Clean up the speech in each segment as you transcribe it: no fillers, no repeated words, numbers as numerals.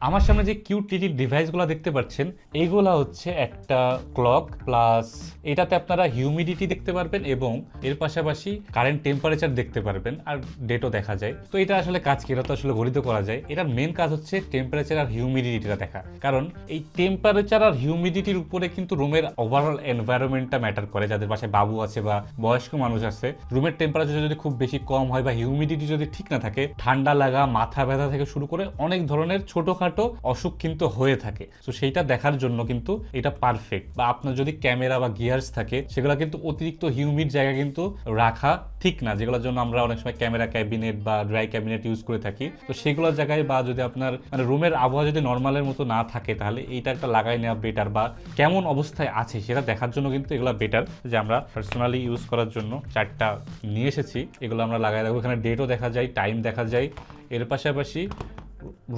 আমার সামনে যে কিউট টিটি ডিভাইসগুলো দেখতে পাচ্ছেন এইগুলা হচ্ছে একটা ক্লক প্লাস এটাতে আপনারা হিউমিডিটি দেখতে পারবেন এবং এর পাশাপাশি কারেন্ট টেম্পারেচার দেখতে পারবেন আর ডেটও দেখা যায়। তো এটা আসলে কাজ কি, এটা তো আসলে ঘড়িতে করা যায়। এটার মেন কাজ হচ্ছে টেম্পারেচার আর হিউমিডিটিটা দেখা, কারণ এই টেম্পারেচার আর হিউমিডিটির উপরে কিন্তু রুমের ওভারঅল এনভায়রনমেন্টটা ম্যাটার করে। যাদের বাসায় বাবু আছে বা বয়স্ক মানুষ আছে, রুমের টেম্পারেচার যদি খুব বেশি কম হয় বা হিউমিডিটি যদি ঠিক না থাকে, ঠান্ডা লাগা, মাথা ব্যথা থেকে শুরু করে অনেক ধরনের ছোটখাটো অসুখ কিন্তু হয়ে থাকে। তো সেইটা দেখার জন্য কিন্তু এটা পারফেক্ট। বা আপনার যদি ক্যামেরা বা গিয়ার্স থাকে, সেগুলো কিন্তু অতিরিক্ত হিউমিড জায়গা কিন্তু রাখা ঠিক না, যেগুলোর জন্য আমরা অনেক সময় ক্যামেরা ক্যাবিনেট বা ড্রাই ক্যাবিনেট ইউজ করে থাকি। তো সেগুলোর জায়গায় বা যদি আপনার মানে রুমের আবহাওয়া যদি নর্মালের মতো না থাকে, তাহলে এইটা একটা লাগাই নেওয়া বেটার। বা কেমন অবস্থায় আছে সেটা দেখার জন্য কিন্তু এগুলো বেটার। যে আমরা পার্সোনালি ইউজ করার জন্য 4টা নিয়ে এসেছি, এগুলো আমরা লাগাই রাখবো। এখানে ডেটও দেখা যায়, টাইম দেখা যায়। এর পাশাপাশি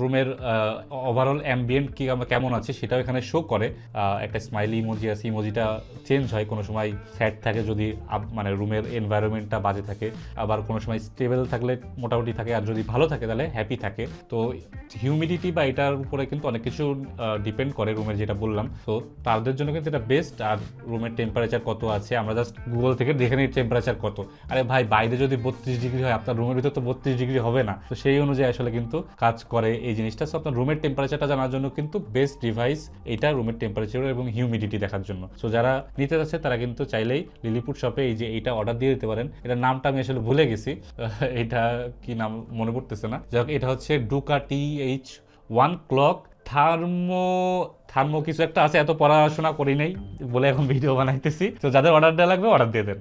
রুমের ওভারঅল অ্যাম্বিয়েন্ট কি কেমন আছে সেটাও এখানে শো করে। একটা স্মাইলি ইমোজি আছে, ইমোজিটা চেঞ্জ হয়, কোনো সময় স্যাড থাকে যদি মানে রুমের এনভায়রনমেন্টটা বাজে থাকে, আবার কোনো সময় স্টেবল থাকলে মোটামুটি থাকে, আর যদি ভালো থাকে তাহলে হ্যাপি থাকে। তো হিউমিডিটি বা এটার উপরে কিন্তু অনেক কিছু ডিপেন্ড করে রুমের, যেটা বললাম। তো তাদের জন্য কিন্তু এটা বেস্ট। আর রুমের টেম্পারেচার কত আছে আমরা জাস্ট গুগল থেকে দেখে নিই টেম্পারেচার কত। আরে ভাই, বাইরে যদি 32 ডিগ্রি হয়, আপনার রুমের ভিতর তো 32 ডিগ্রি হবে না। তো সেই অনুযায়ী আসলে কিন্তু কাজ করে এই জিনিসটা। সো আপনার রুমের টেম্পারেচারটা জানার জন্য কিন্তু বেস্ট ডিভাইস এটা, রুমের টেম্পারেচার এবং হিউমিডিটি দেখার জন্য। সো যারা নিতে যাচ্ছে তারা কিন্তু চাইলেই লিলিপুট শপে এই যে এইটা অর্ডার দিয়ে দিতে পারেন। এটার নামটা আমি আসলে ভুলে গেছি, এটা কি নাম মনে পড়তেছে না। যাই হোক, এটা হচ্ছে Duka TH1 clock thermo thermo কিছু একটা আছে, এত পড়াশোনা করি নাই বলে এখন ভিডিও বানাইতেছি। তো যাদের অর্ডার দেওয়া লাগবে অর্ডার দিয়ে দেন।